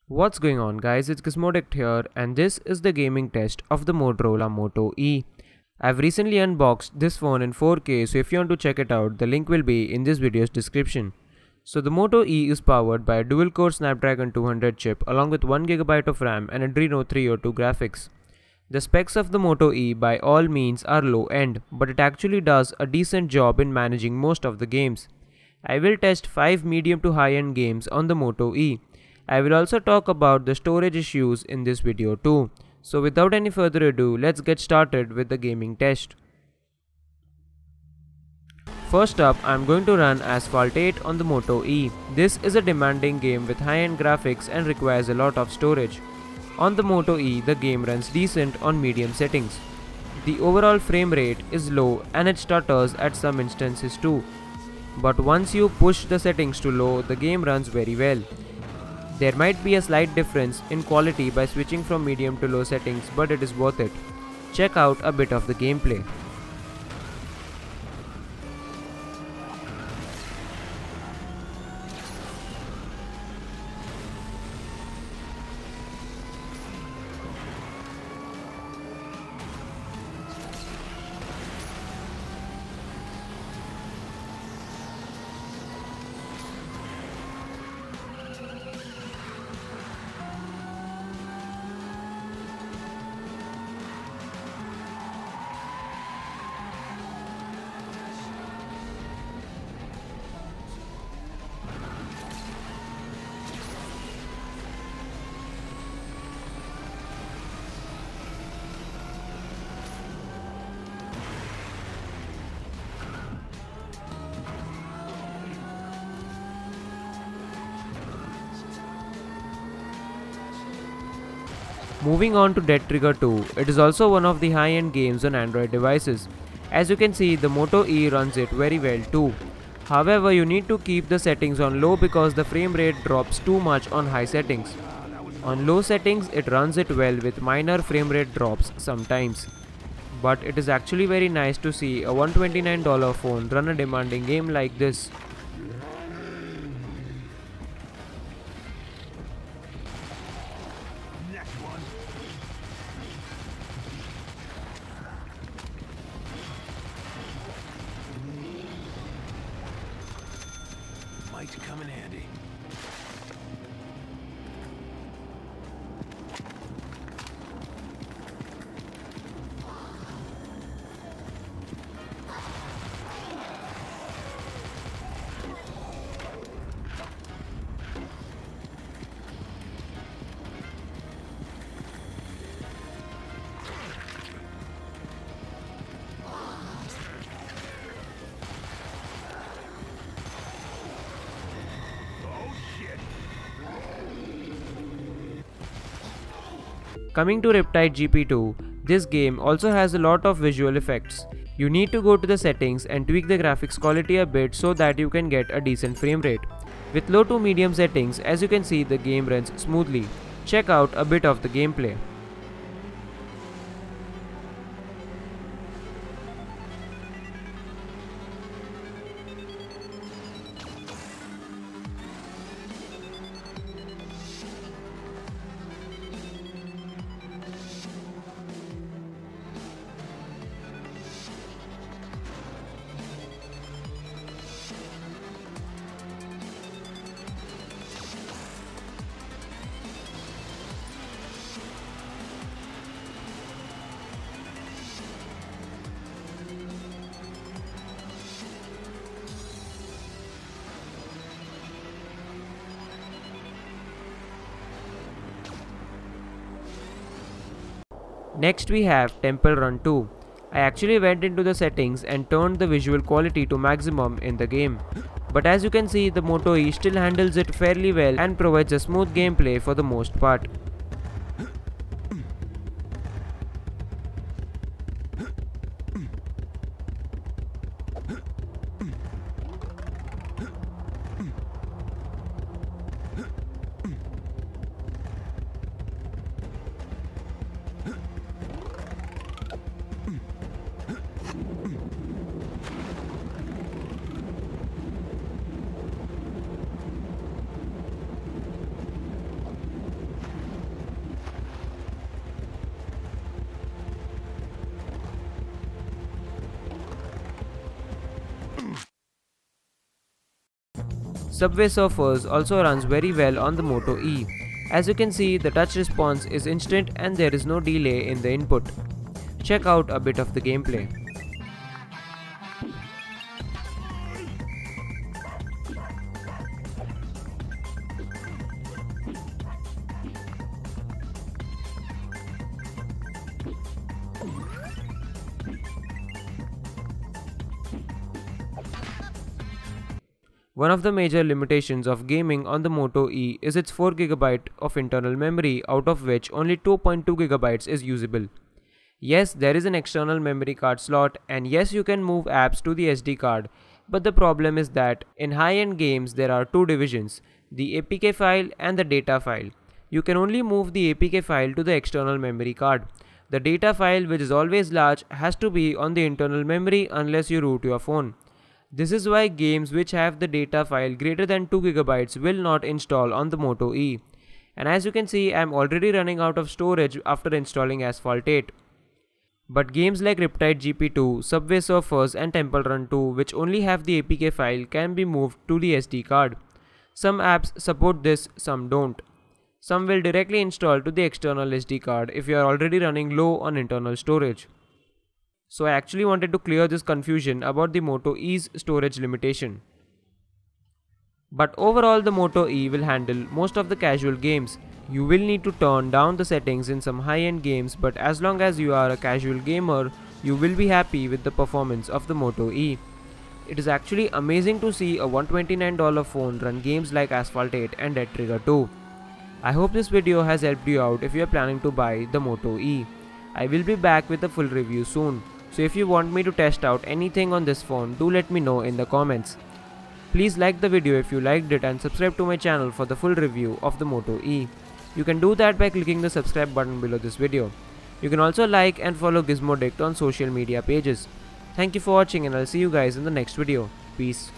What's going on guys, it's Gizmodict here and this is the gaming test of the Motorola Moto E. I've recently unboxed this phone in 4K, so if you want to check it out, the link will be in this video's description. So the Moto E is powered by a dual-core Snapdragon 200 chip along with 1GB of RAM and Adreno 302 graphics. The specs of the Moto E by all means are low end, but it actually does a decent job in managing most of the games. I will test 5 medium to high end games on the Moto E. I will also talk about the storage issues in this video too. So without any further ado, let's get started with the gaming test. First up, I am going to run Asphalt 8 on the Moto E. This is a demanding game with high-end graphics and requires a lot of storage. On the Moto E, the game runs decent on medium settings. The overall frame rate is low and it stutters at some instances too. But once you push the settings to low, the game runs very well. There might be a slight difference in quality by switching from medium to low settings, but it is worth it. Check out a bit of the gameplay. Moving on to Dead Trigger 2, it is also one of the high-end games on Android devices. As you can see, the Moto E runs it very well too. However, you need to keep the settings on low because the frame rate drops too much on high settings. On low settings, it runs it well with minor frame rate drops sometimes. But it is actually very nice to see a $129 phone run a demanding game like this. Might come in handy. Coming to Riptide GP2, this game also has a lot of visual effects. You need to go to the settings and tweak the graphics quality a bit so that you can get a decent frame rate. With low to medium settings, as you can see, the game runs smoothly. Check out a bit of the gameplay. Next we have Temple Run 2. I actually went into the settings and turned the visual quality to maximum in the game. But as you can see, the Moto E still handles it fairly well and provides a smooth gameplay for the most part. Subway Surfers also runs very well on the Moto E. As you can see, the touch response is instant and there is no delay in the input. Check out a bit of the gameplay. One of the major limitations of gaming on the Moto E is its 4GB of internal memory, out of which only 2.2GB is usable. Yes, there is an external memory card slot, and yes, you can move apps to the SD card, but the problem is that in high-end games there are two divisions, the APK file and the data file. You can only move the APK file to the external memory card. The data file, which is always large, has to be on the internal memory unless you root your phone. This is why games which have the data file greater than 2GB will not install on the Moto E. And as you can see, I am already running out of storage after installing Asphalt 8. But games like Riptide GP2, Subway Surfers and Temple Run 2, which only have the APK file, can be moved to the SD card. Some apps support this, some don't. Some will directly install to the external SD card if you are already running low on internal storage. So I actually wanted to clear this confusion about the Moto E's storage limitation. But overall, the Moto E will handle most of the casual games. You will need to turn down the settings in some high-end games, but as long as you are a casual gamer, you will be happy with the performance of the Moto E. It is actually amazing to see a $129 phone run games like Asphalt 8 and Dead Trigger 2. I hope this video has helped you out if you are planning to buy the Moto E. I will be back with a full review soon. So if you want me to test out anything on this phone, do let me know in the comments. Please like the video if you liked it and subscribe to my channel for the full review of the Moto E. You can do that by clicking the subscribe button below this video. You can also like and follow Gizmodict on social media pages. Thank you for watching and I'll see you guys in the next video. Peace.